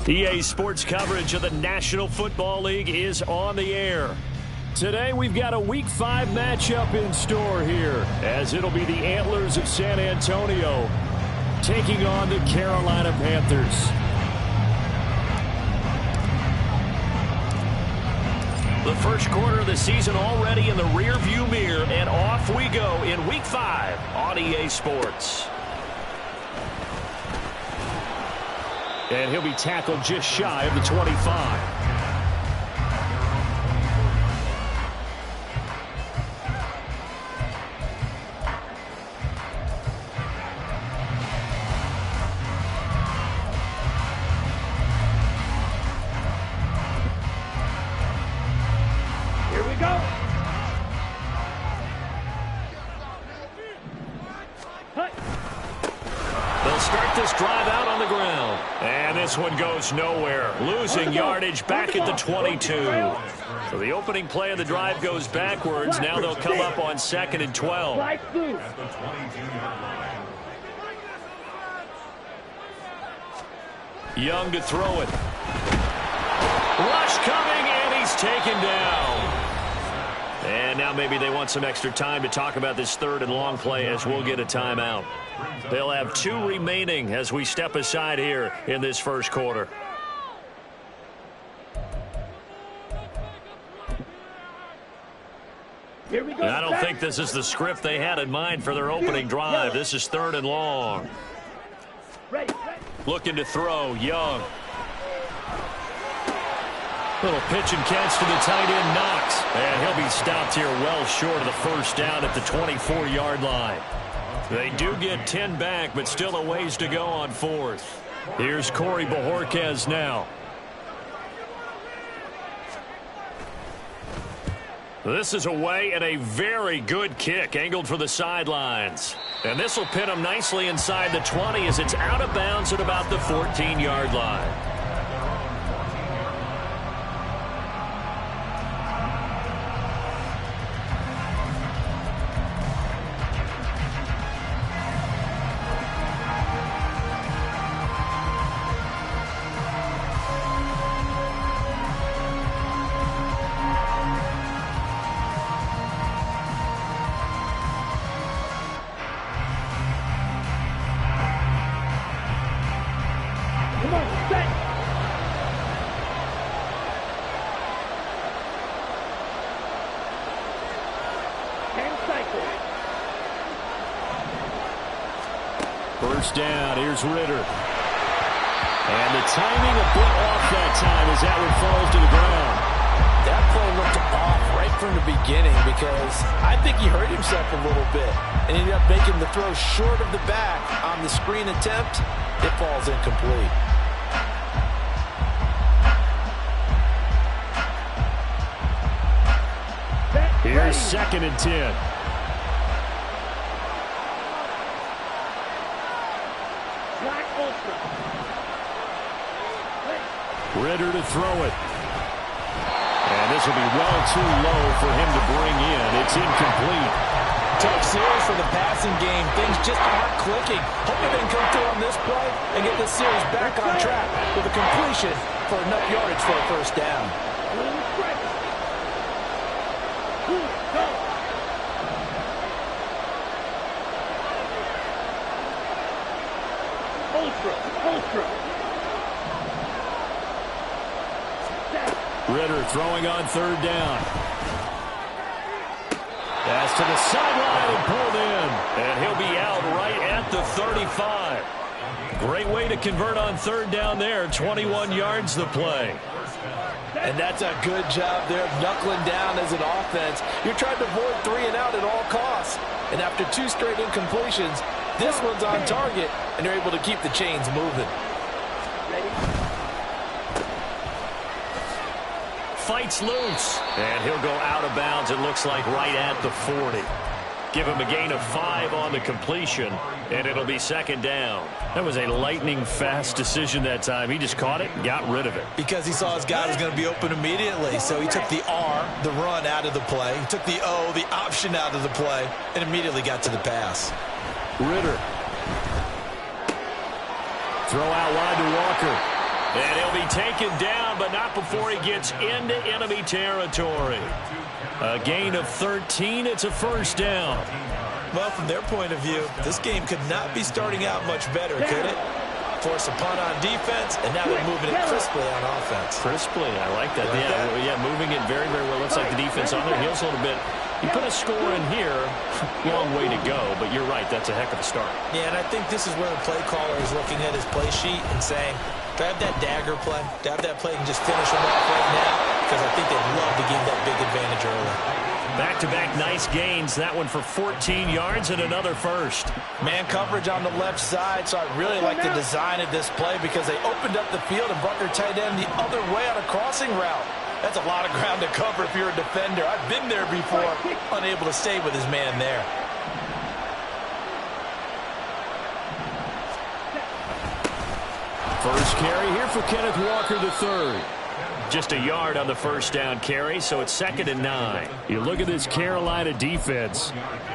EA Sports coverage of the National Football League is on the air. Today we've got a Week 5 matchup in store here, as it'll be the Antlers of San Antonio taking on the Carolina Panthers. The first quarter of the season already in the rearview mirror, and off we go in Week 5 on EA Sports. And he'll be tackled just shy of the 25. This one goes nowhere, losing yardage back at the 22. So the opening play of the drive goes backwards. Now they'll come up on 2nd and 12. Young to throw it. Rush coming, and he's taken down. And now maybe they want some extra time to talk about this 3rd and long play, as we'll get a timeout. They'll have 2 remaining as we step aside here in this first quarter. Here we go. I don't think this is the script they had in mind for their opening drive. This is 3rd and long. Looking to throw, Young. Little pitch and catch to the tight end, Knox. And he'll be stopped here well short of the first down at the 24-yard line. They do get 10 back, but still a ways to go on 4th. Here's Corey Bojorquez now. This is away, and a very good kick angled for the sidelines. And this will pin him nicely inside the 20 as it's out of bounds at about the 14-yard line. First down, here's Ritter. And the timing a bit off that time as that one falls to the ground. That play looked off right from the beginning because I think he hurt himself a little bit and ended up making the throw short of the back on the screen attempt. It falls incomplete. Here's 2nd and 10. Ritter to throw it. And this will be well too low for him to bring in. It's incomplete. Tough series for the passing game. Things just aren't clicking. Hoping they can come through on this play and get this series back on track with a completion for enough yardage for a first down. Ritter throwing on 3rd down. Pass to the sideline and pulled in. And he'll be out right at the 35. Great way to convert on 3rd down there. 21 yards the play. And that's a good job there of knuckling down as an offense. You're trying to avoid 3 and out at all costs. And after 2 straight incompletions, this one's on target, and they're able to keep the chains moving. Fights loose, and he'll go out of bounds, it looks like, right at the 40. Give him a gain of 5 on the completion, and it'll be 2nd down. That was a lightning-fast decision that time. He just caught it and got rid of it. Because he saw his guy was going to be open immediately, so he took the R, the run, out of the play. He took the O, the option, out of the play, and immediately got to the pass. Ritter. Throw out wide to Walker. And he'll be taken down, but not before he gets into enemy territory. A gain of 13. It's a first down. Well, from their point of view, this game could not be starting out much better, could it? Force a punt on defense, and now they're moving it crisply on offense. Crisply, I like that. Yeah, moving it very, very well. Looks like the defense on their heels a little bit. You put a score in here, long way to go, but you're right, that's a heck of a start. Yeah, and I think this is where the play caller is looking at his play sheet and saying, do I have that dagger play? Do I have that play and just finish them off right now? Because I think they'd love to give that big advantage early. Back-to-back nice gains. That one for 14 yards and another first. Man coverage on the left side, so I really like the design of this play because they opened up the field and brought their tight end the other way on a crossing route. That's a lot of ground to cover if you're a defender. I've been there before, unable to stay with his man there. First carry here for Kenneth Walker III. Just a yard on the first down carry, so it's 2nd and 9. You look at this Carolina defense.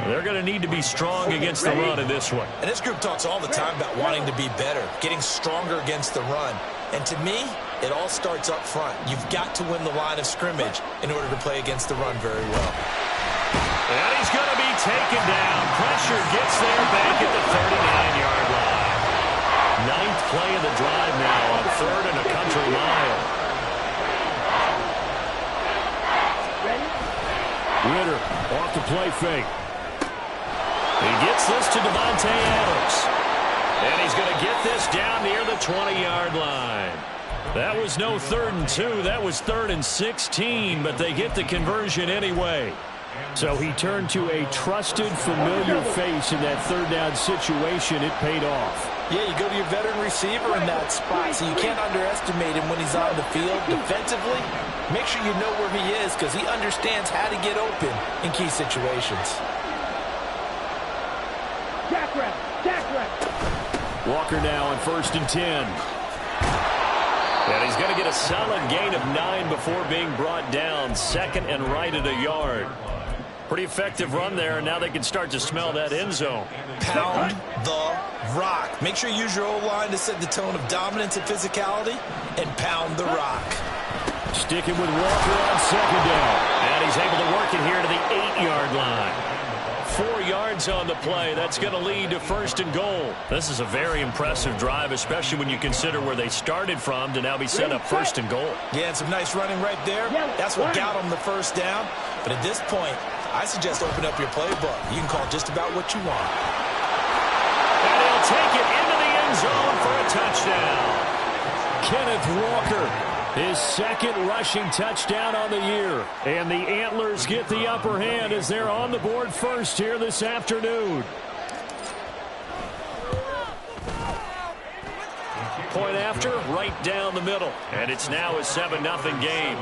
They're going to need to be strong against the run in this one. And this group talks all the time about wanting to be better, getting stronger against the run. And to me, it all starts up front. You've got to win the line of scrimmage in order to play against the run very well. And he's going to be taken down. Pressure gets there back at the 39-yard line. 9th play of the drive now on 3rd and a country mile. Ritter off the play fake. He gets this to Devontae Adams. And he's going to get this down near the 20-yard line. That was no 3rd and 2. That was 3rd and 16, but they get the conversion anyway. So he turned to a trusted, familiar face in that 3rd down situation. It paid off. Yeah, you go to your veteran receiver in that spot, so you can't underestimate him when he's on the field. Defensively, make sure you know where he is because he understands how to get open in key situations. Walker now on 1st and 10. And he's going to get a solid gain of 9 before being brought down. 2nd and right at a yard. Pretty effective run there, and now they can start to smell that end zone. Pound the rock. Make sure you use your O-line to set the tone of dominance and physicality, and pound the rock. Sticking with Walker on 2nd down. And he's able to work it here to the 8-yard line. 4 yards on the play. That's going to lead to 1st and goal. This is a very impressive drive, especially when you consider where they started from to now be set up 1st and goal. Yeah, and some nice running right there. That's what got them the first down. But at this point, I suggest open up your playbook. You can call just about what you want. And he'll take it into the end zone for a touchdown. Kenneth Walker, his 2nd rushing touchdown on the year. And the Antlers get the upper hand as they're on the board first here this afternoon. Point after, right down the middle. And it's now a 7-0 game.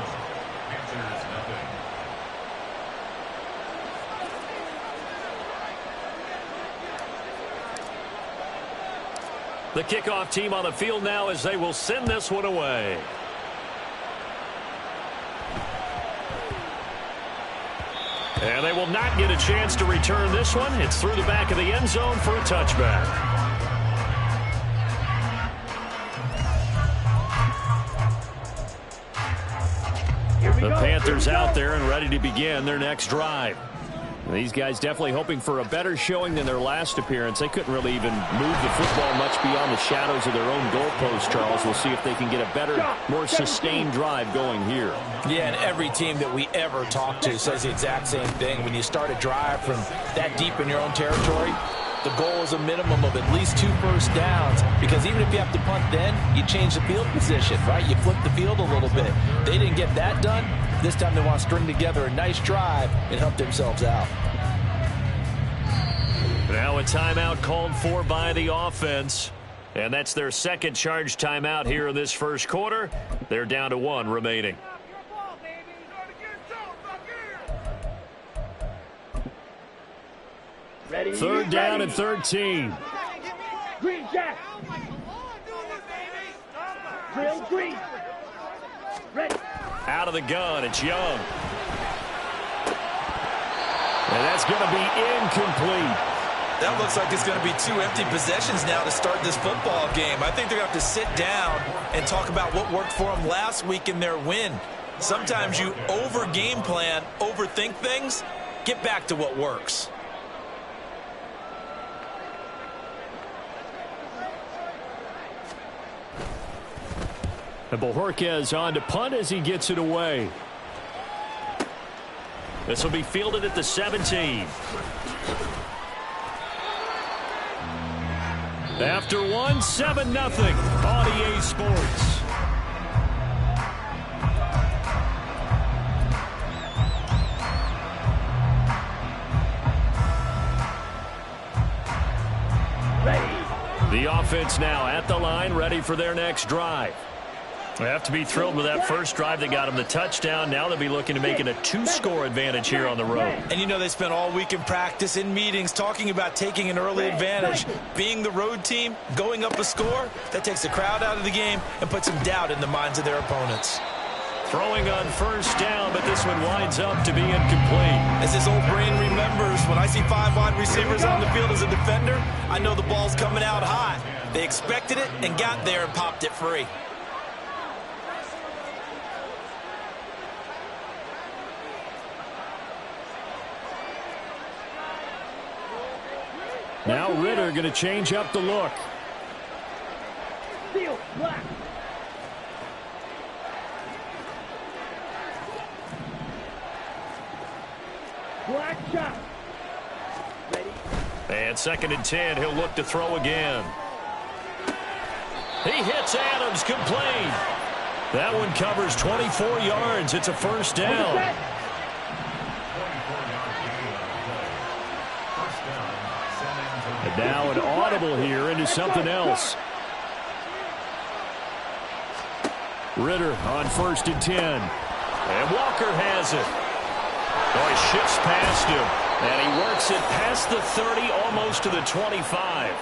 The kickoff team on the field now as they will send this one away. And they will not get a chance to return this one. It's through the back of the end zone for a touchback. The Panthers out there and ready to begin their next drive. These guys definitely hoping for a better showing than their last appearance. They couldn't really even move the football much beyond the shadows of their own goalpost, Charles. We'll see if they can get a better, more sustained drive going here. Yeah, and every team that we ever talk to says the exact same thing. When you start a drive from that deep in your own territory, the goal is a minimum of at least 2 first downs, because even if you have to punt then, you change the field position, right? You flip the field a little bit. They didn't get that done. This time they want to string together a nice drive and help themselves out. Now a timeout called for by the offense. And that's their 2nd charge timeout here in this first quarter. They're down to 1 remaining. Ready, 3rd down and 13. Green Jack. Drill green. Ready. Out of the gun, it's Young. And that's going to be incomplete. That looks like it's going to be 2 empty possessions now to start this football game. I think they're going to have to sit down and talk about what worked for them last week in their win. Sometimes you over-game plan, overthink things. Get back to what works. And Bojorquez on to punt as he gets it away. This will be fielded at the 17. After 7-0 on EA Sports. Ready. The offense now at the line, ready for their next drive. They have to be thrilled with that first drive that got them the touchdown. Now they'll be looking to make it a 2-score advantage here on the road. And you know they spent all week in practice, in meetings, talking about taking an early advantage. Being the road team, going up a score, that takes the crowd out of the game and puts some doubt in the minds of their opponents. Throwing on first down, but this one winds up to be incomplete. As his old brain remembers, when I see 5 wide receivers on the field as a defender, I know the ball's coming out high. They expected it and got there and popped it free. Now Ritter going to change up the look. Field black. Black shot. Ready. And 2nd and 10, he'll look to throw again. He hits Adams, complete. That one covers 24 yards. It's a first down. And now an audible here into something else. Ritter on 1st and 10. And Walker has it. Oh, he shifts past him. And he works it past the 30, almost to the 25.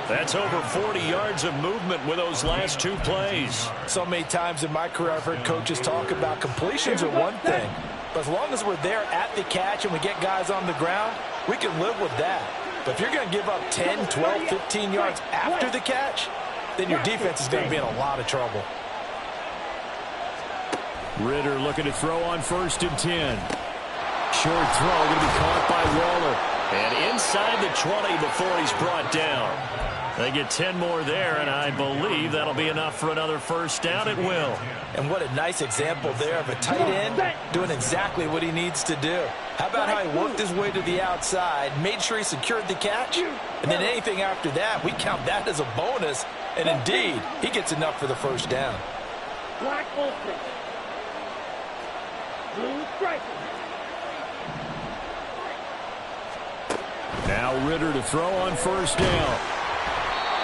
That's over 40 yards of movement with those last 2 plays. So many times in my career I've heard coaches talk about completions are one thing. But as long as we're there at the catch and we get guys on the ground, we can live with that. But if you're going to give up 10, 12, 15 yards after the catch, then your defense is going to be in a lot of trouble. Ritter looking to throw on 1st and 10. Short throw going to be caught by Waller. And inside the 20 before he's brought down. They get 10 more there, and I believe that'll be enough for another first down. It will. And what a nice example there of a tight end doing exactly what he needs to do. How about how he worked his way to the outside, made sure he secured the catch, and then anything after that, we count that as a bonus. And indeed, he gets enough for the first down. Black open. Blue striker. Now Ritter to throw on 1st down.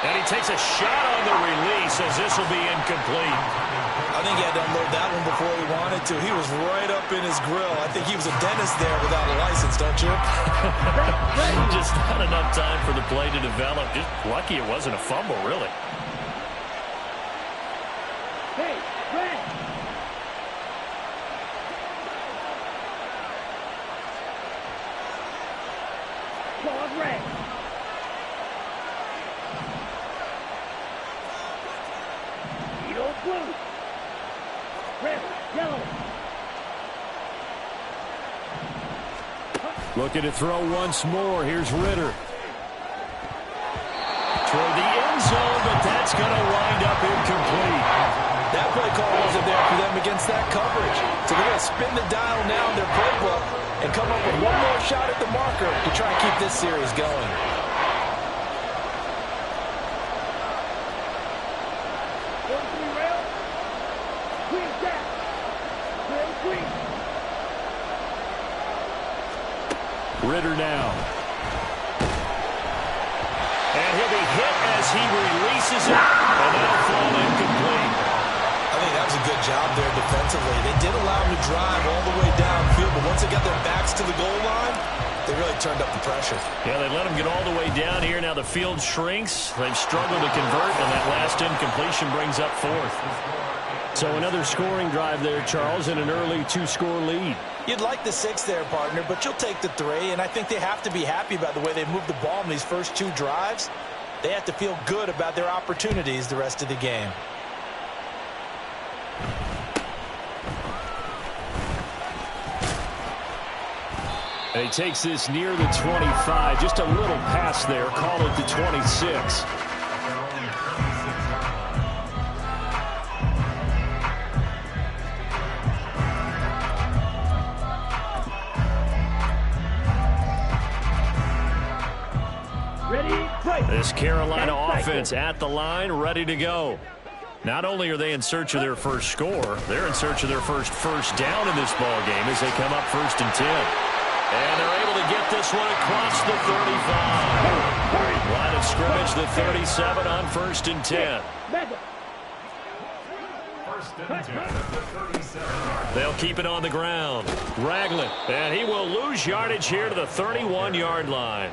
And he takes a shot on the release as this will be incomplete. I think he had to unload that one before he wanted to. He was right up in his grill. I think he was a dentist there without a license, don't you? Just not enough time for the play to develop. Just lucky it wasn't a fumble, really. Hey, red. Claude red. Needle blue. Red, yellow. Looking to throw once more. Here's Ritter. Toward the end zone, but that's going to wind up incomplete. That play call wasn't there for them against that coverage. So they're going to spin the dial now in their playbook and come up with one more shot at the marker to try and keep this series going. Ritter now. And he'll be hit as he releases it. And that'll fall incomplete. I think that was a good job there defensively. They did allow him to drive all the way downfield, but once they got their backs to the goal line, they really turned up the pressure. Yeah, they let him get all the way down here. Now the field shrinks. They've struggled to convert, and that last incompletion brings up 4th. So another scoring drive there, Charles, and an early 2-score lead. You'd like the 6 there, partner, but you'll take the 3, and I think they have to be happy about the way they moved the ball in these first 2 drives. They have to feel good about their opportunities the rest of the game. And he takes this near the 25. Just a little pass there. Call it the 26. This Carolina offense at the line, ready to go. Not only are they in search of their first score, they're in search of their first down in this ball game as they come up 1st and 10. And they're able to get this one across the 35. Line of scrimmage, the 37 on 1st and 10. They'll keep it on the ground. Ragland, and he will lose yardage here to the 31-yard line.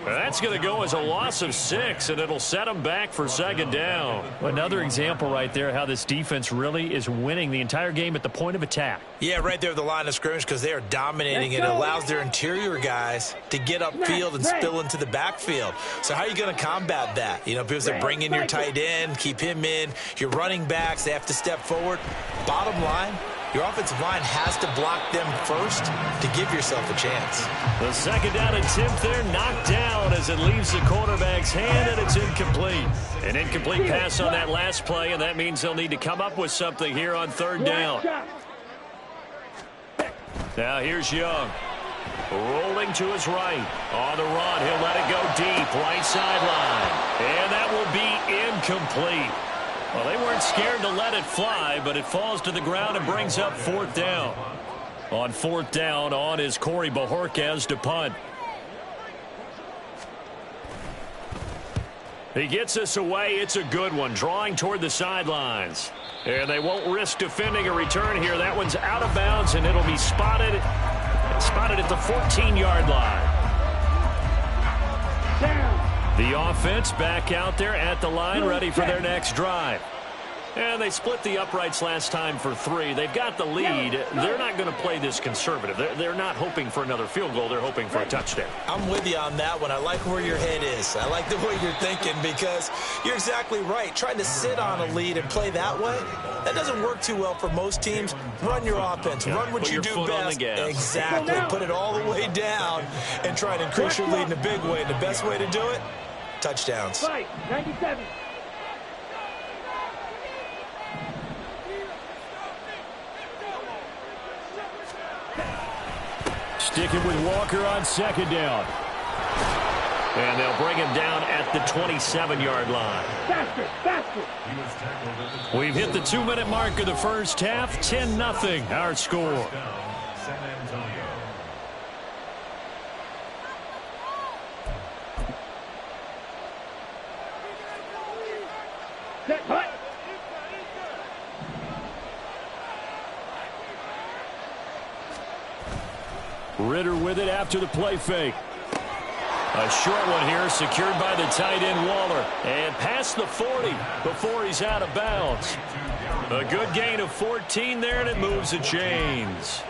That's going to go as a loss of 6, and it'll set them back for 2nd down. Another example right there how this defense really is winning the entire game at the point of attack. Yeah, right there at the line of scrimmage because they are dominating. It allows their interior guys to get upfield and spill into the backfield. So how are you going to combat that? You know, because they bring in your tight end, keep him in. Your running backs, they have to step forward. Bottom line, your offensive line has to block them first to give yourself a chance. The 2nd down attempt there knocked down as it leaves the quarterback's hand, and it's incomplete. An incomplete pass on that last play, and that means they'll need to come up with something here on 3rd down. Now here's Young. Rolling to his right. On the run, he'll let it go deep, right sideline. And that will be incomplete. Well, they weren't scared to let it fly, but it falls to the ground and brings up 4th down. On 4th down, on is Corey Bajorquez to punt. He gets this away. It's a good one, drawing toward the sidelines. And they won't risk defending a return here. That one's out of bounds, and it'll be spotted at the 14-yard line. The offense back out there at the line, ready for their next drive. And they split the uprights last time for 3. They've got the lead. They're not going to play this conservative. They're not hoping for another field goal. They're hoping for a touchdown. I'm with you on that one. I like where your head is. I like the way you're thinking because you're exactly right. Trying to sit on a lead and play that way, that doesn't work too well for most teams. Run your offense. Run what you do best. Exactly. Put it all the way down and try to increase your lead in a big way. And the best way to do it, touchdowns. 97. Sticking with Walker on 2nd down. And they'll bring him down at the 27-yard line. Faster. We've hit the 2-minute mark of the first half. 10-0 our score. Set, punt. Ritter with it after the play fake. A short one here, secured by the tight end Waller. And past the 40 before he's out of bounds. A good gain of 14 there, and it moves the chains.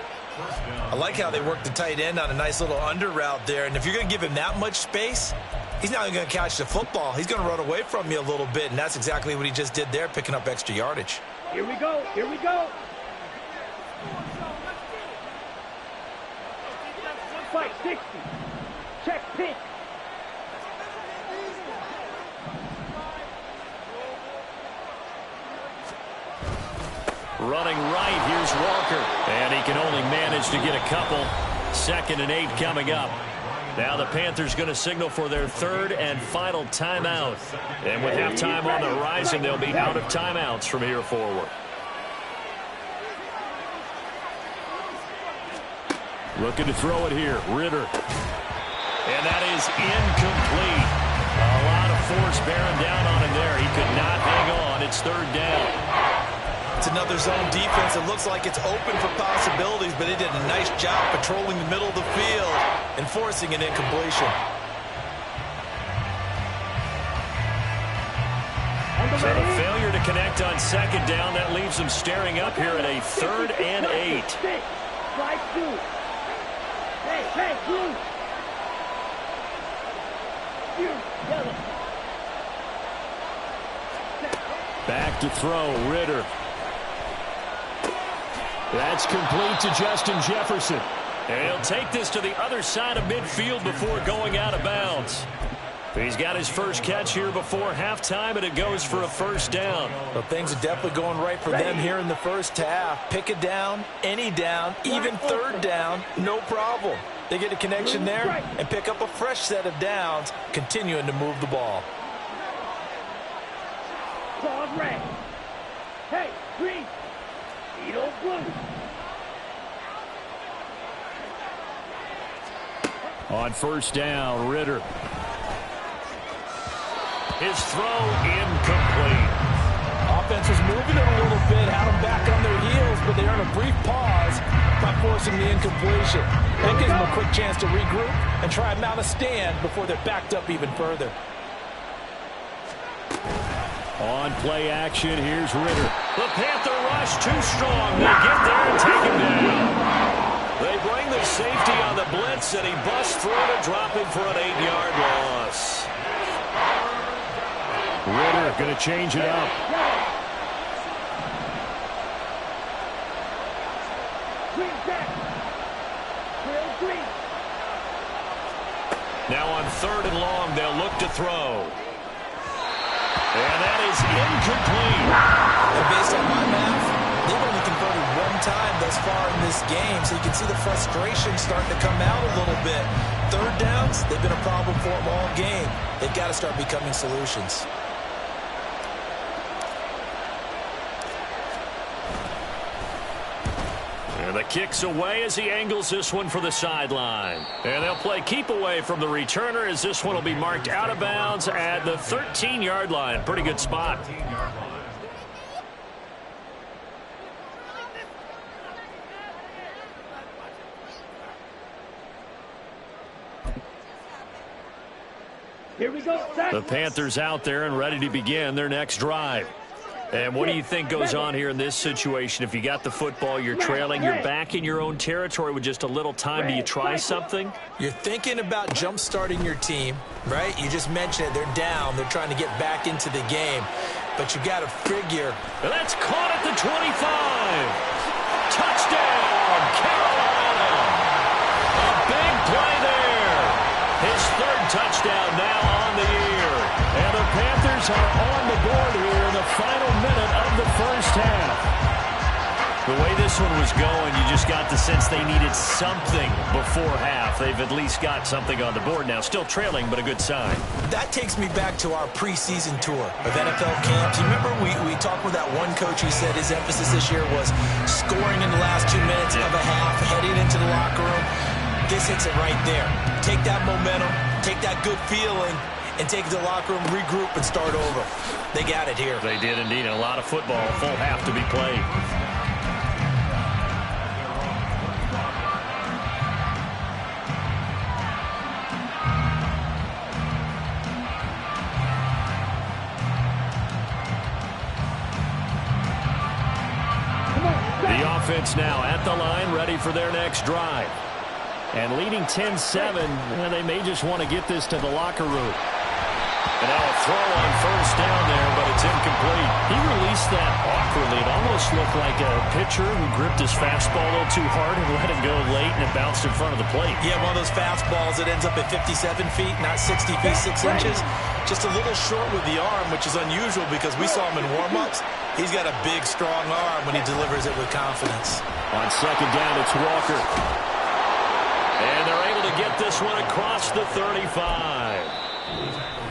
I like how they work the tight end on a nice little under route there. And if you're going to give him that much space, he's not going to catch the football. He's going to run away from you a little bit, and that's exactly what he just did there, picking up extra yardage. Here we go. Here we go. Fight 60. Check pink. Running right, here's Walker. And he can only manage to get a couple. 2nd and 8 coming up. Now the Panthers going to signal for their 3rd and final timeout. And with halftime on the horizon, they'll be out of timeouts from here forward. Looking to throw it here, Ritter. And that is incomplete. A lot of force bearing down on him there. He could not hang on. It's 3rd down. It's another zone defense. It looks like it's open for possibilities, but they did a nice job patrolling the middle of the field and forcing an incompletion. So the failure to to connect on second down. That leaves them staring up here at a 3rd and 8. Slide 2. Hey, blue. Yellow. Back to throw, Ritter. That's complete to Justin Jefferson. And he'll take this to the other side of midfield before going out of bounds. He's got his first catch here before halftime, and it goes for a 1st down. Well, things are definitely going right for them here in the first half. Pick a down, any down, even 3rd down, no problem. They get a connection there and pick up a fresh set of downs, continuing to move the ball. Claws red. Hey, green. Beetle blue. On 1st down, Ritter. His throw incomplete. Offense was moving it a little bit, had them back on their heels, but they earn a brief pause by forcing the incompletion. That gives them a quick chance to regroup and try and mount a stand before they're backed up even further. On play action, here's Ritter. The Panther rush too strong. They get there and take him down. They bring the safety on the blitz, and he busts through to drop him for an 8-yard loss. Ritter going to change it up. Now on 3rd and long, they'll look to throw. And that is incomplete. And based on my math, they've only converted 1 time thus far in this game, so you can see the frustration starting to come out a little bit. 3rd downs, they've been a problem for them all game. They've got to start becoming solutions. And the kick's away as he angles this one for the sideline. And they'll play keep away from the returner as this one will be marked out of bounds at the 13-yard line. Pretty good spot. Here we go. The Panthers out there and ready to begin their next drive. And what do you think goes on here in this situation? If you got the football, you're trailing, you're back in your own territory with just a little time. Do you try something? You're thinking about jump-starting your team, right? You just mentioned it. They're down. They're trying to get back into the game. But you got to figure. And that's caught at the 25. Touchdown, Carolina. A big play there. His 3rd touchdown now on the year. And the Panthers are on the board here in the final minute of the first half. The way this one was going, you just got the sense they needed something before half. They've at least got something on the board now. Still trailing, but a good sign. That takes me back to our preseason tour of NFL camps. You remember we talked with that one coach who said his emphasis this year was scoring in the last 2 minutes of a half, heading into the locker room. This hits it right there. Take that momentum, take that good feeling, and take it to the locker room, regroup, and start over. They got it here. They did indeed. A lot of football, full half to be played. The offense now at the line, ready for their next drive. And leading 10-7, they may just want to get this to the locker room. And now a throw on 1st down there, but it's incomplete. He released that awkwardly. It almost looked like a pitcher who gripped his fastball a little too hard and let it go late, and it bounced in front of the plate. Yeah, one of those fastballs that ends up at 57 feet, not 60 feet, 6 inches. Just a little short with the arm, which is unusual because we saw him in warm-ups. He's got a big, strong arm when he delivers it with confidence. On 2nd down, it's Walker. And they're able to get this one across the 35.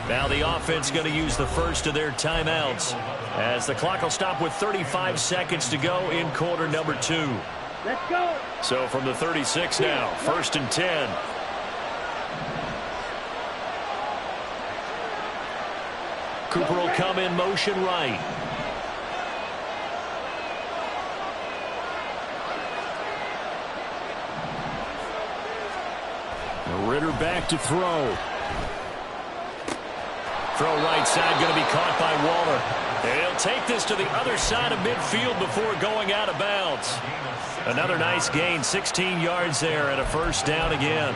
Now the offense going to use the first of their timeouts as the clock will stop with 35 seconds to go in quarter number 2. Let's go. So from the 36 now, 1st and 10. Cooper will come in motion right. Ritter back to throw. Throw right side, going to be caught by Waller. He'll take this to the other side of midfield before going out of bounds. Another nice gain, 16 yards there and a first down again.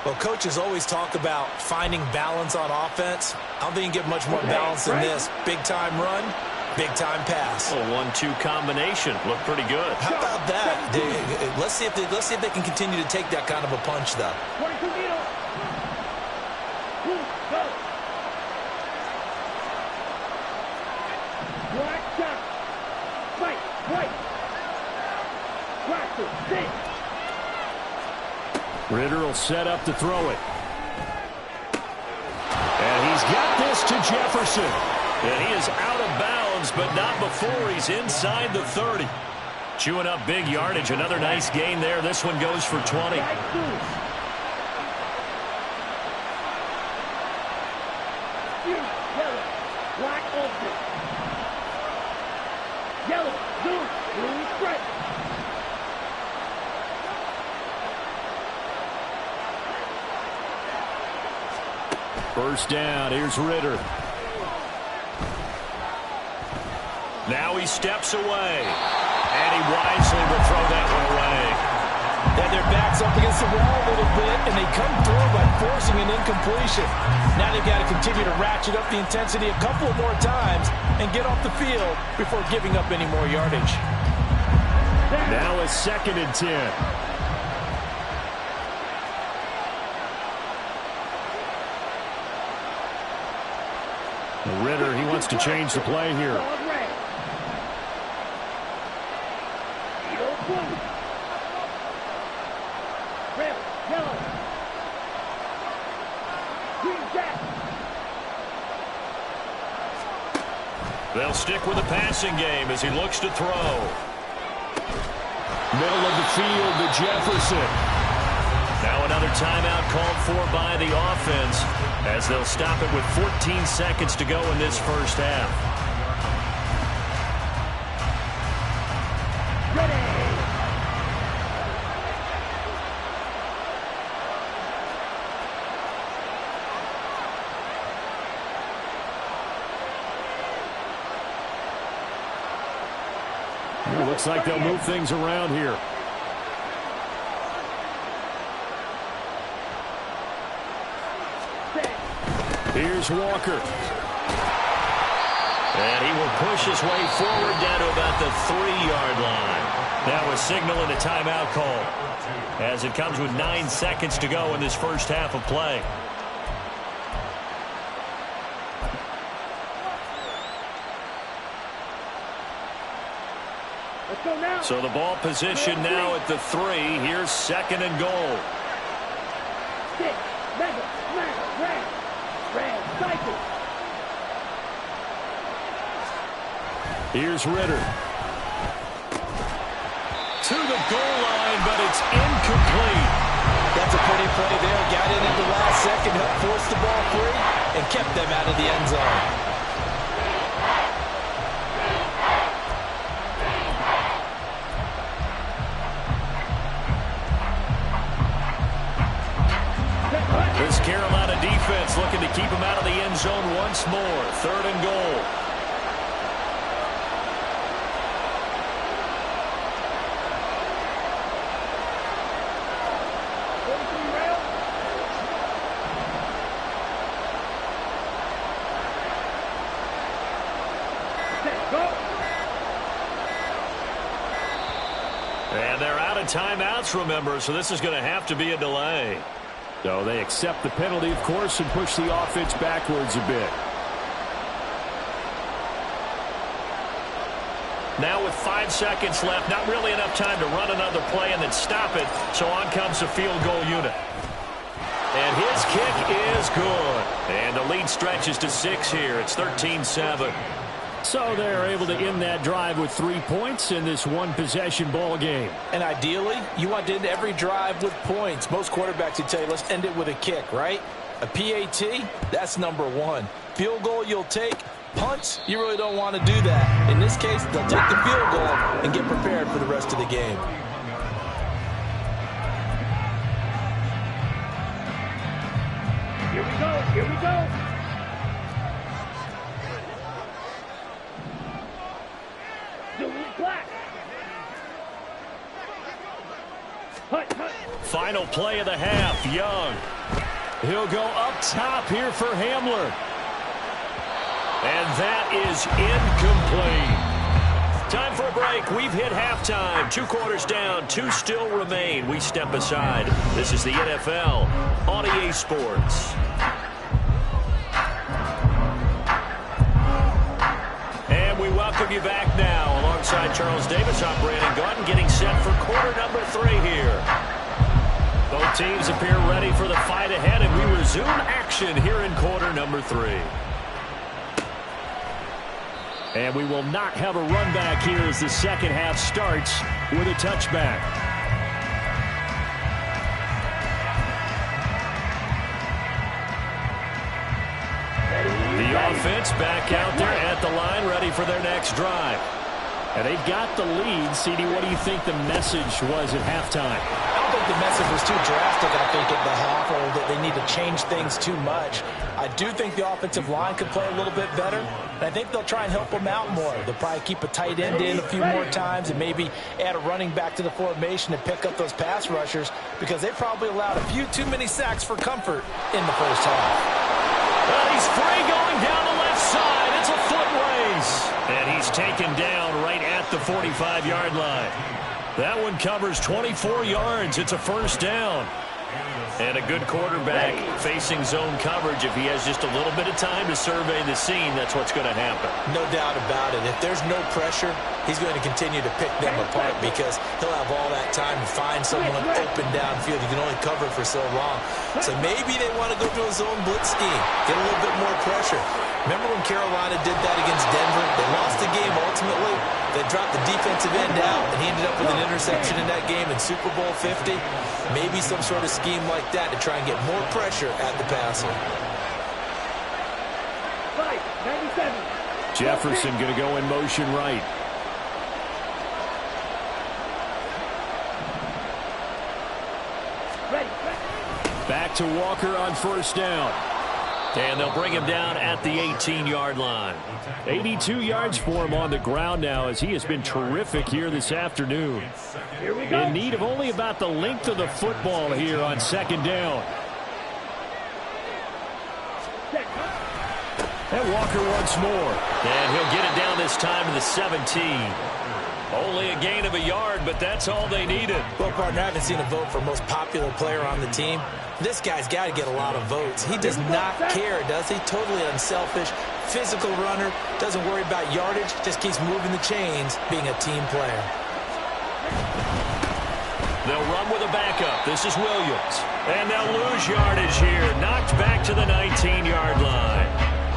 Well, coaches always talk about finding balance on offense. I don't think you can get much more balance than this. Big-time run, big-time pass. A 1-2 combination. Looked pretty good. How about that? Let's see if they can continue to take that kind of a punch, though. 22 meters. Go. Black shot. Fight. White. Black to 6. Ritter will set up to throw it. And he's got this to Jefferson. And he is out of bounds, but not before he's inside the 30. Chewing up big yardage. Another nice gain there. This one goes for 20. Yellow. Black open. Yellow. Blue strike. First down, here's Ritter. Now he steps away. And he wisely will throw that one away. And their backs up against the wall a little bit, and they come through by forcing an incompletion. Now they've got to continue to ratchet up the intensity a couple more times and get off the field before giving up any more yardage. Now a 2nd and 10. Ritter, he wants to change the play here. They'll stick with the passing game as he looks to throw. Middle of the field to Jefferson. Now another timeout called for by the offense as they'll stop it with 14 seconds to go in this first half. Looks like they'll move things around here. Here's Walker. And he will push his way forward down to about the 3-yard line. That was signaling a timeout call as it comes with 9 seconds to go in this first half of play. So the ball position now at the 3. Here's 2nd and goal. Here's Ritter. To the goal line, but it's incomplete. That's a pretty play there. Got in at the last second, helped force the ball free, and kept them out of the end zone. This Carolina defense looking to keep him out of the end zone once more. 3rd and goal. And they're out of timeouts, remember, so this is going to have to be a delay. So they accept the penalty, of course, and push the offense backwards a bit. Now with 5 seconds left, not really enough time to run another play and then stop it, so on comes the field goal unit. And his kick is good. And the lead stretches to 6 here. It's 13-7. So they're able to end that drive with 3 points in this one-possession ball game. And ideally, you want to end every drive with points. Most quarterbacks would tell you, let's end it with a kick, right? A PAT, that's number 1. Field goal you'll take. Punts, you really don't want to do that. In this case, they'll take the field goal and get prepared for the rest of the game. Here we go. Final play of the half, Young. He'll go up top here for Hamler. And that is incomplete. Time for a break. We've hit halftime. 2 quarters down. 2 still remain. We step aside. This is the NFL on EA Sports. And we welcome you back now. Alongside Charles Davis, I'm Brandon Gordon, getting set for quarter number 3 here. Both teams appear ready for the fight ahead, and we resume action here in quarter number 3. And we will not have a run back here as the second half starts with a touchback. The offense back out there at the line, ready for their next drive. And they've got the lead. CD, what do you think the message was at halftime? I don't think the message was too drastic, I think, at the half, or that they need to change things too much. I do think the offensive line could play a little bit better, and I think they'll try and help them out more. They'll probably keep a tight end in a few more times and maybe add a running back to the formation to pick up those pass rushers, because they probably allowed a few too many sacks for comfort in the first half. Well, he's free going down the left side. It's a foot race. And he's taken down right at the 45-yard line. That one covers 24 yards. It's a first down. And a good quarterback facing zone coverage. If he has just a little bit of time to survey the scene, that's what's going to happen. No doubt about it. If there's no pressure, he's going to continue to pick them apart, because he'll have all that time to find someone open downfield. He can only cover for so long. So maybe they want to go to a zone blitz scheme, get a little bit more pressure. Remember when Carolina did that against Denver? They lost the game ultimately. They dropped the defensive end out, and he ended up with an interception in that game in Super Bowl 50. Maybe some sort of scheme like that to try and get more pressure at the passer. 5, 97. Jefferson going to go in motion right. Ready. Back to Walker on first down. And they'll bring him down at the 18-yard line. 82 yards for him on the ground now, as he has been terrific here this afternoon. Here we go. In need of only about the length of the football here on second down. And Walker once more. And he'll get it down this time to the 17. Only a gain of a yard, but that's all they needed. Well, partner, I haven't seen a vote for most popular player on the team. This guy's got to get a lot of votes. He does not care, does he? Totally unselfish, physical runner, doesn't worry about yardage, just keeps moving the chains, being a team player. They'll run with a backup. This is Williams. And they'll lose yardage here. Knocked back to the 19-yard line.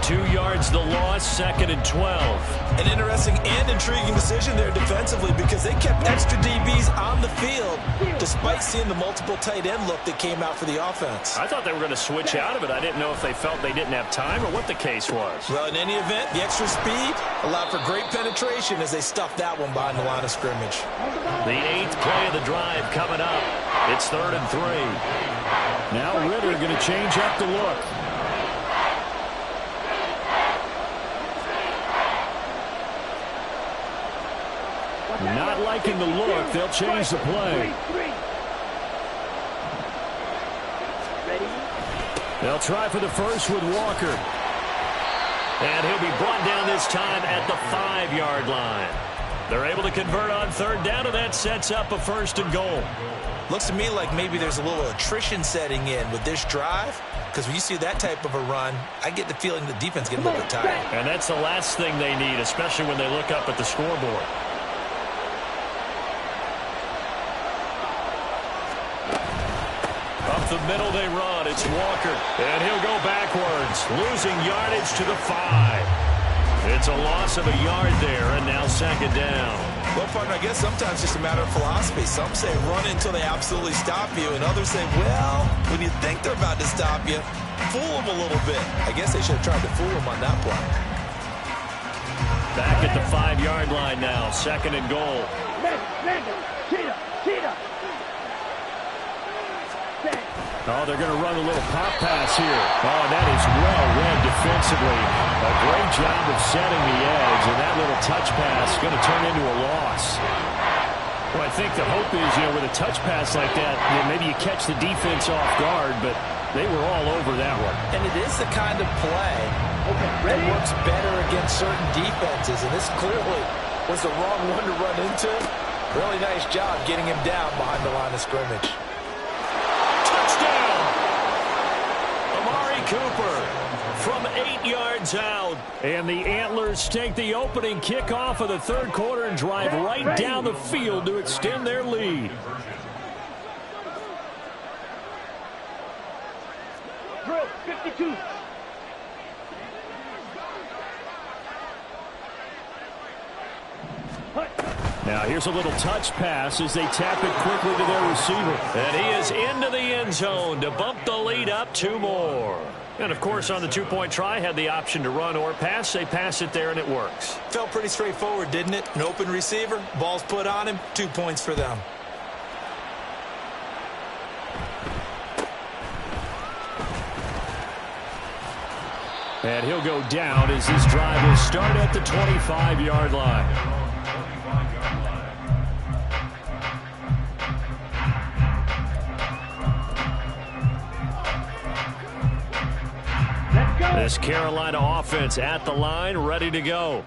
2 yards the loss, second and 12. An interesting and intriguing decision there defensively, because they kept extra DBs on the field despite seeing the multiple tight end look that came out for the offense. I thought they were going to switch out of it. I didn't know if they felt they didn't have time or what the case was. Well, in any event, the extra speed allowed for great penetration as they stuffed that one behind the line of scrimmage. The 8th play of the drive coming up. It's 3rd and 3. Now Ritter going to change up the look. Not liking the look. They'll change the play. They'll try for the first with Walker. And he'll be brought down this time at the 5-yard line. They're able to convert on 3rd down, and that sets up a 1st and goal. Looks to me like maybe there's a little attrition setting in with this drive, because when you see that type of a run, I get the feeling the defense get a little bit tired. And that's the last thing they need, especially when they look up at the scoreboard. Up the middle they run. It's Walker. And he'll go backwards, losing yardage to the 5. It's a loss of a yard there, and now 2nd down. Well, partner, I guess sometimes it's just a matter of philosophy. Some say run until they absolutely stop you, and others say, well, when you think they're about to stop you, fool them a little bit. I guess they should have tried to fool them on that play. Back at the 5-yard line now, 2nd and goal. Cheetah. Oh, they're going to run a little pop pass here. Oh, that is well read defensively. A great job of setting the edge, and that little touch pass is going to turn into a loss. Well, I think the hope is, with a touch pass like that, maybe you catch the defense off guard, but they were all over that one. And it is the kind of play that works better against certain defenses, and this clearly was the wrong one to run into. Really nice job getting him down behind the line of scrimmage. Touchdown! Amari Cooper from 8 yards out. And the Antlers take the opening kickoff of the third quarter and drive right down the field to extend their lead. Drill 52. Now here's a little touch pass as they tap it quickly to their receiver. And he is into the end zone to bump the lead up 2 more. And, of course, on the 2-point try, had the option to run or pass. They pass it there, and it works. Felt pretty straightforward, didn't it? An open receiver, ball's put on him, 2 points for them. And he'll go down as this drive will start at the 25-yard line. This Carolina offense at the line, ready to go.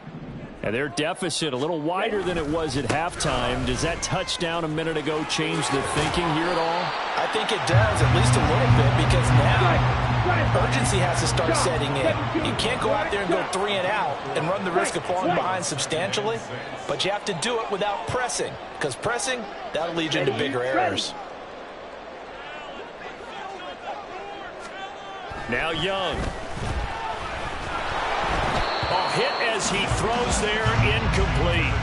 And their deficit a little wider than it was at halftime. Does that touchdown a minute ago change the thinking here at all? I think it does, at least a little bit, because now urgency has to start setting in. You can't go out there and go 3 and out and run the risk of falling behind substantially, but you have to do it without pressing, because pressing, that'll lead you into bigger errors. Now Young. Hit as he throws there, incomplete.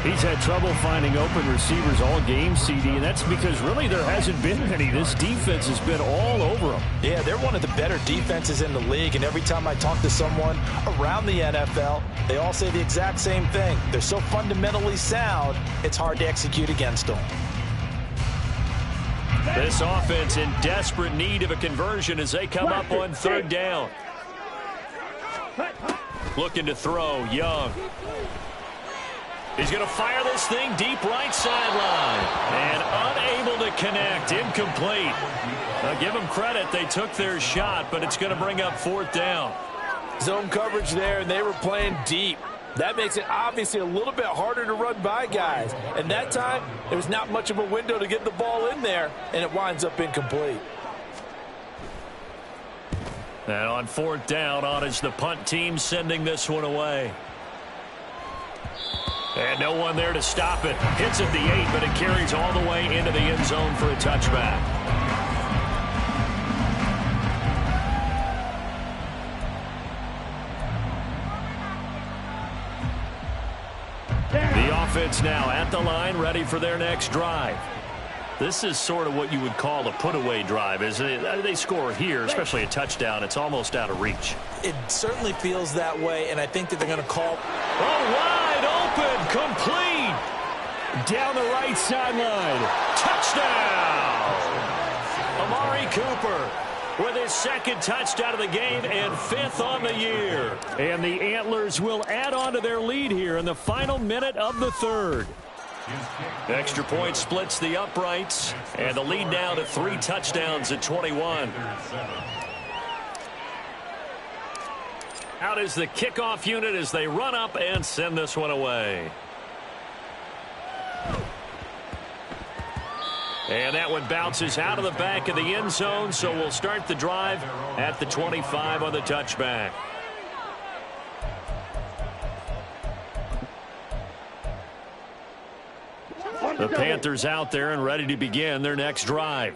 He's had trouble finding open receivers all game, CD, and that's because really there hasn't been any. This defense has been all over them. Yeah, they're one of the better defenses in the league, and every time I talk to someone around the NFL, they all say the exact same thing. They're so fundamentally sound, it's hard to execute against them. This offense in desperate need of a conversion as they come up on 3rd down. Looking to throw, Young. He's going to fire this thing deep right sideline. And unable to connect, incomplete. Now give them credit, they took their shot, but it's going to bring up 4th down. Zone coverage there, and they were playing deep. That makes it obviously a little bit harder to run by guys. And that time, there was not much of a window to get the ball in there, and it winds up incomplete. And on 4th down, on is the punt team sending this one away. And no one there to stop it. Hits at the 8, but it carries all the way into the end zone for a touchback. The offense now at the line, ready for their next drive. This is sort of what you would call a put-away drive, isn't it? They score here, especially a touchdown. It's almost out of reach. It certainly feels that way, and I think that they're going to call. Oh, wide open, complete. Down the right sideline. Touchdown! Amari Cooper with his 2nd touchdown of the game and 5th on the year. And the Antlers will add on to their lead here in the final minute of the 3rd. Extra point splits the uprights, and the lead now to 3 touchdowns at 21. Out is the kickoff unit as they run up and send this one away. And that one bounces out of the back of the end zone, so we'll start the drive at the 25 on the touchback. The Panthers out there and ready to begin their next drive.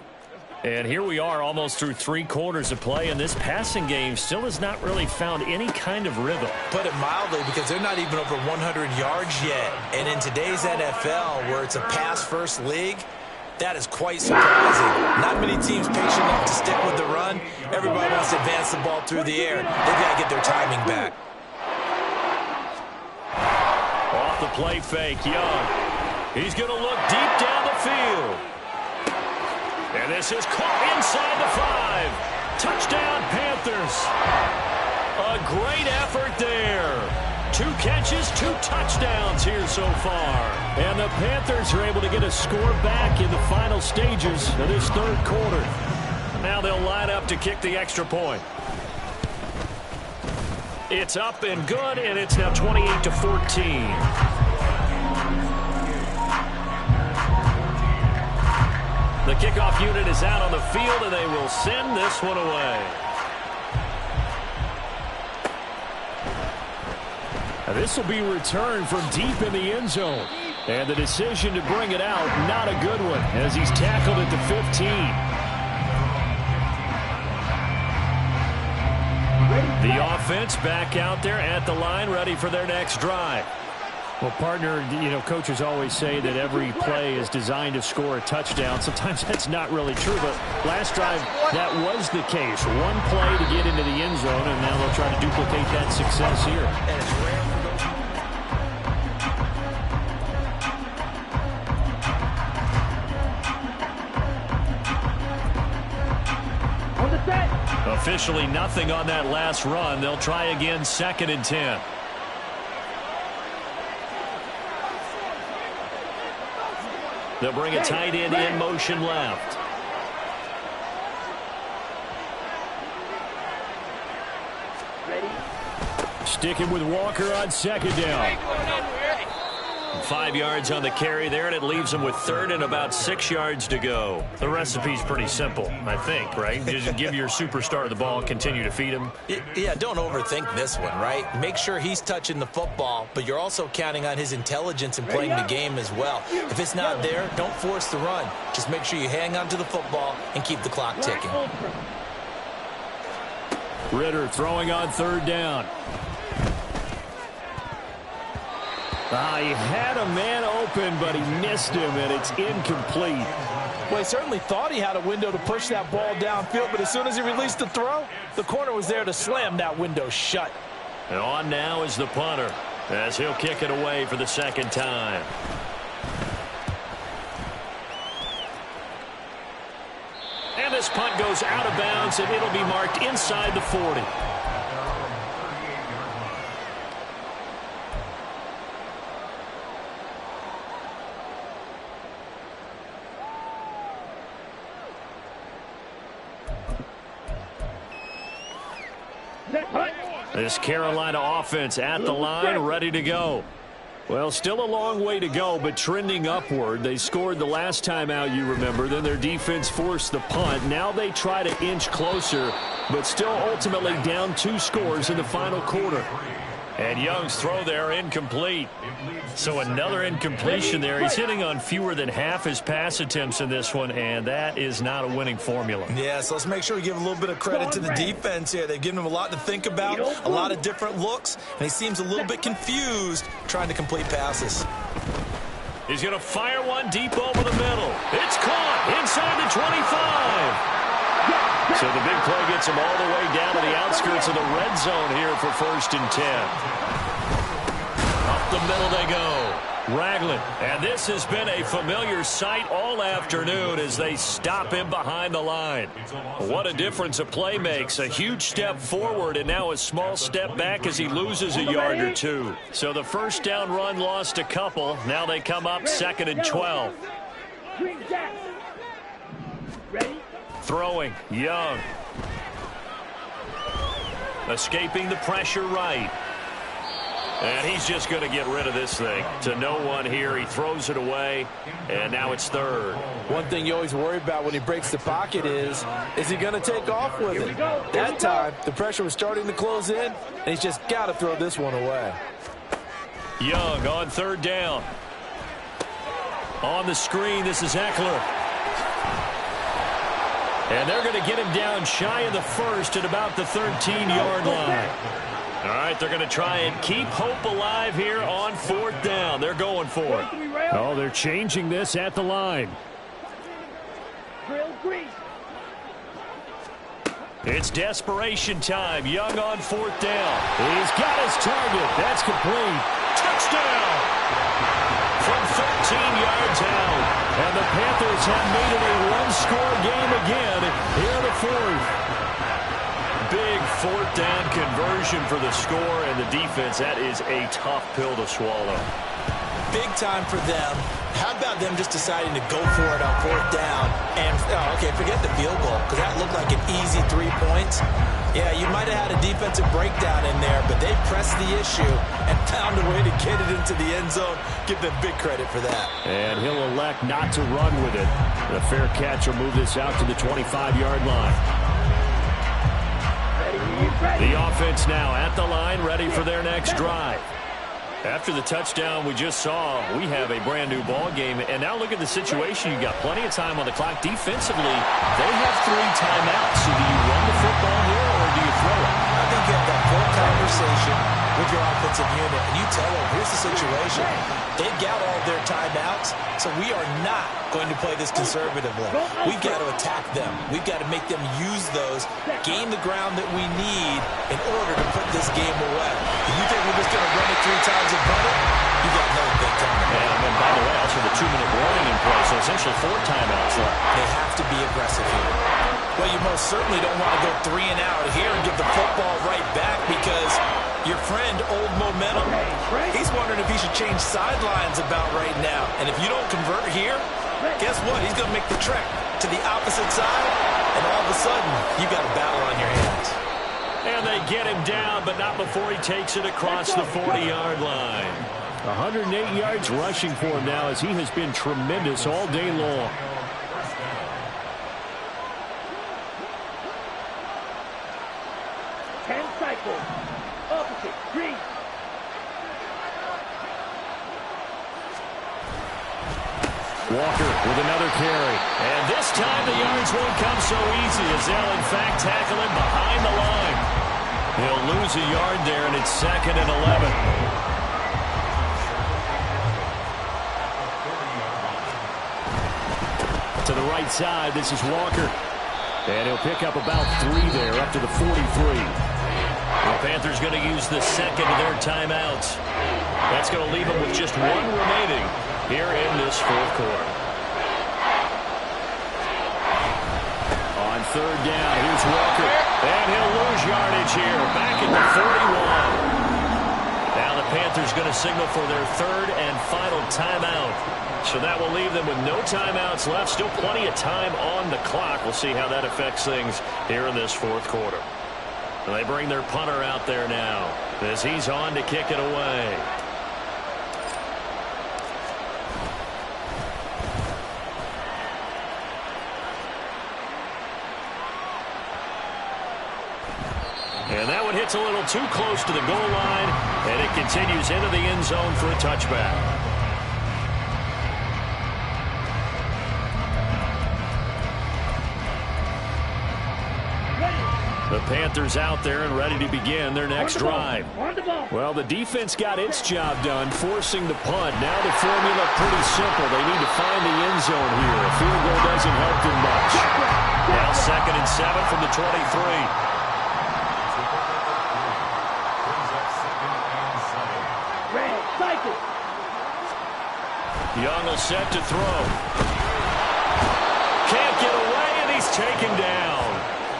And here we are almost through 3 quarters of play, and this passing game still has not really found any kind of rhythm. Put it mildly, because they're not even over 100 yards yet. And in today's NFL, where it's a pass-first league, that is quite surprising. Not many teams patient enough to stick with the run. Everybody wants to advance the ball through the air. They've got to get their timing back. Off the play fake, Young. He's going to look deep down the field. And this is caught inside the 5. Touchdown, Panthers. A great effort there. 2 catches, 2 touchdowns here so far. And the Panthers are able to get a score back in the final stages of this third quarter. Now they'll line up to kick the extra point. It's up and good, and it's now 28-14. The kickoff unit is out on the field, and they will send this one away. Now this will be returned from deep in the end zone. And the decision to bring it out, not a good one, as he's tackled at the 15. The offense back out there at the line, ready for their next drive. Well, partner, coaches always say that every play is designed to score a touchdown. Sometimes that's not really true, but last drive, that was the case. One play to get into the end zone, and now they'll try to duplicate that success here. And it's rare On the set. Officially nothing on that last run. They'll try again, 2nd and 10. They'll bring a tight end in motion left. Sticking with Walker on 2nd down. 5 yards on the carry there, and it leaves him with 3rd and about 6 yards to go. The recipe's pretty simple, I think, right? Just give your superstar the ball and continue to feed him. Yeah, don't overthink this one, right? Make sure he's touching the football, but you're also counting on his intelligence in playing the game as well. If it's not there, don't force the run. Just make sure you hang on to the football and keep the clock ticking. Ritter throwing on 3rd down. He had a man open, but he missed him, and it's incomplete. Well, he certainly thought he had a window to push that ball downfield, but as soon as he released the throw, the corner was there to slam that window shut. And on now is the punter, as he'll kick it away for the 2nd time. And this punt goes out of bounds, and it'll be marked inside the 40. This Carolina offense at the line, ready to go. Well, still a long way to go, but trending upward. They scored the last time out, you remember. Then their defense forced the punt. Now they try to inch closer, but still ultimately down 2 scores in the final quarter. And Young's throw there incomplete. So another incompletion there. He's hitting on fewer than half his pass attempts in this one, and that is not a winning formula. Yeah, so let's make sure we give a little bit of credit to the defense here. They've given him a lot to think about, a lot of different looks, and he seems a little bit confused trying to complete passes. He's going to fire one deep over the middle. It's caught inside the 25. So the big play gets him all the way down to the outskirts of the red zone here for 1st and 10. Up the middle they go. Ragland. And this has been a familiar sight all afternoon as they stop him behind the line. What a difference a play makes. A huge step forward and now a small step back as he loses a yard or 2. So the first down run lost a couple. Now they come up 2nd and 12. Ready? Throwing, Young. Escaping the pressure right. And he's just going to get rid of this thing. To no one here. He throws it away, and now it's 3rd. One thing you always worry about when he breaks the pocket is he going to take off with it? That time, the pressure was starting to close in, and he's just got to throw this one away. Young on 3rd down. On the screen, this is Eckler. And they're going to get him down shy of the 1st at about the 13-yard line. All right, they're going to try and keep hope alive here on 4th down. They're going for it. Oh, they're changing this at the line. It's desperation time. Young on 4th down. He's got his target. That's complete. Touchdown! From 13 yards out. And the Panthers have made it a one-score game again here in the 4th. big fourth down conversion for the score, and the defense, that is a tough pill to swallow. Big time for them. How about them just deciding to go for it on fourth down? And, okay, forget the field goal, because that looked like an easy 3 points. Yeah, you might have had a defensive breakdown in there, but they pressed the issue and found a way to get it into the end zone. Give them big credit for that. And he'll elect not to run with it. The fair catch will move this out to the 25-yard line. The offense now at the line, ready for their next drive. After the touchdown we just saw, we have a brand-new ball game. And now look at the situation. You got plenty of time on the clock. Defensively, they have 3 timeouts. So do you run the football here or do you throw it? I think you have that full conversation with your offensive unit, and you tell them, here's the situation. They've got all their timeouts, so we are not going to play this conservatively. We've got to attack them. We've got to make them use those, gain the ground that we need in order to put this game away. If you think we're just going to run it 3 times and punt it, you got another big time. And by the way, also the 2-minute warning in play, so essentially 4 timeouts left. They have to be aggressive here. Well, you most certainly don't want to go 3 and out here and give the football right back, because your friend, Old Momentum, he's wondering if he should change sidelines about right now. And if you don't convert here, guess what? He's going to make the trek to the opposite side, and all of a sudden, you got a battle on your hands. And they get him down, but not before he takes it across the 40-yard line. 108 yards rushing for him now, as he has been tremendous all day long. Opposite, green. Walker with another carry. And this time the yards won't come so easy, as they'll in fact tackle him behind the line. He'll lose a yard there, and it's 2nd and 11. To the right side, this is Walker. And he'll pick up about 3 there, up to the 43. The Panthers going to use the second of their timeouts. That's going to leave them with just 1 remaining here in this 4th quarter. On 3rd down, here's Walker. And he'll lose yardage here, back at the 41. Now the Panthers going to signal for their 3rd and final timeout. So that will leave them with no timeouts left. Still plenty of time on the clock. We'll see how that affects things here in this 4th quarter. They bring their punter out there now, as he's on to kick it away. And that one hits a little too close to the goal line, and it continues into the end zone for a touchback. The Panthers out there and ready to begin their next drive. Well, the defense got its job done, forcing the punt. Now the formula pretty simple. They need to find the end zone here. A field goal doesn't help them much. Now 2nd and 7 from the 23. Young will set to throw. Can't get away, and he's taken down.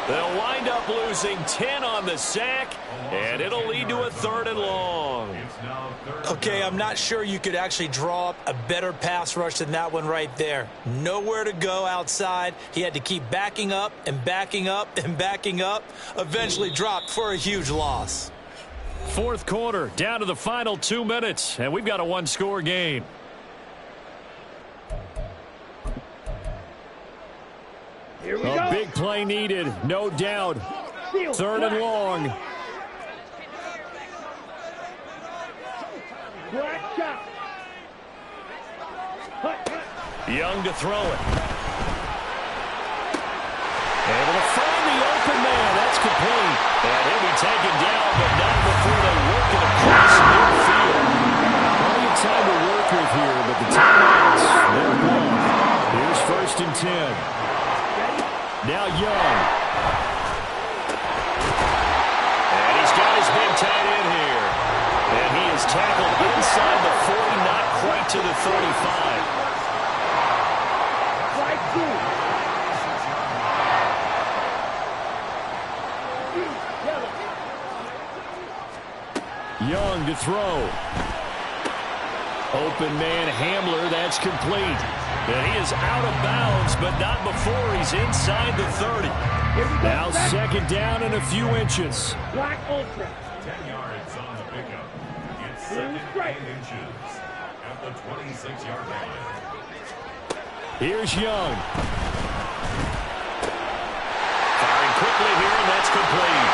They'll wind up losing 10 on the sack, and it'll lead to a 3rd and long. Okay, I'm not sure you could actually draw up a better pass rush than that one right there. Nowhere to go outside. He had to keep backing up and backing up and backing up. Eventually dropped for a huge loss. 4th quarter, down to the final 2 minutes, and we've got a 1-score game. Here we A go. big play needed, no doubt. 3rd and long. Black shot. Young to throw it. Able to find the open man. That's complete. And he'll be taken down, but not before they work it across midfield. Plenty of time to work with here, but the timeouts, they're gone. Here's 1st and 10. Now Young. And he's got his big tight end here. And he is tackled inside the 40, not quite to the 35. Young to throw. Open man Hamler, that's complete. And he is out of bounds, but not before he's inside the 30. Now second down and a few inches. Black Ultra. 10 yards on the pickup. It's second and 8 inches at the 26-yard line. Here's Young. Firing quickly here, and that's complete.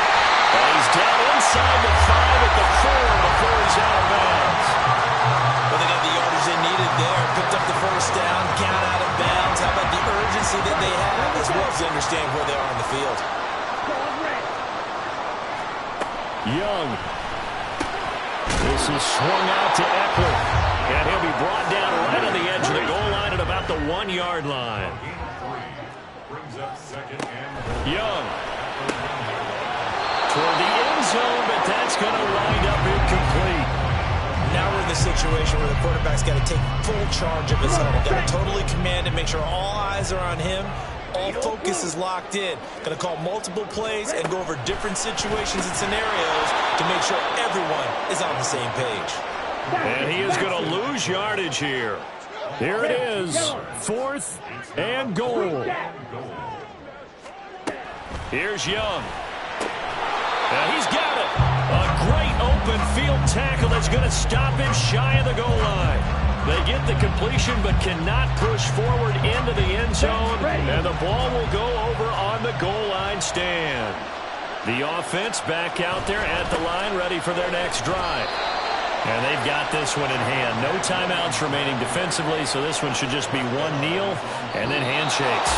And he's down inside the 5 at the 4 before he's out of bounds. Well, they got the yardage they needed there. Picked up the first down, count out of bounds. How about the urgency that they have as well as they understand where they are on the field? Young. This is swung out to Eckler. And he'll be brought down right on the edge of the goal line at about the 1-yard line. Brings up second and Young. Toward the end zone, but that's going to wind up incomplete. Now we're in the situation where the quarterback's got to take full charge of his huddle. Got to totally command and make sure all eyes are on him. All focus is locked in. Going to call multiple plays and go over different situations and scenarios to make sure everyone is on the same page. And he is going to lose yardage here. Here it is, 4th and goal. Here's Young. And he's got it. A great open field tackle that's going to stop him shy of the goal line. They get the completion but cannot push forward into the end zone, and the ball will go over on the goal line stand. The offense back out there at the line, ready for their next drive. And they've got this one in hand. No timeouts remaining defensively, so this one should just be one kneel and then handshakes.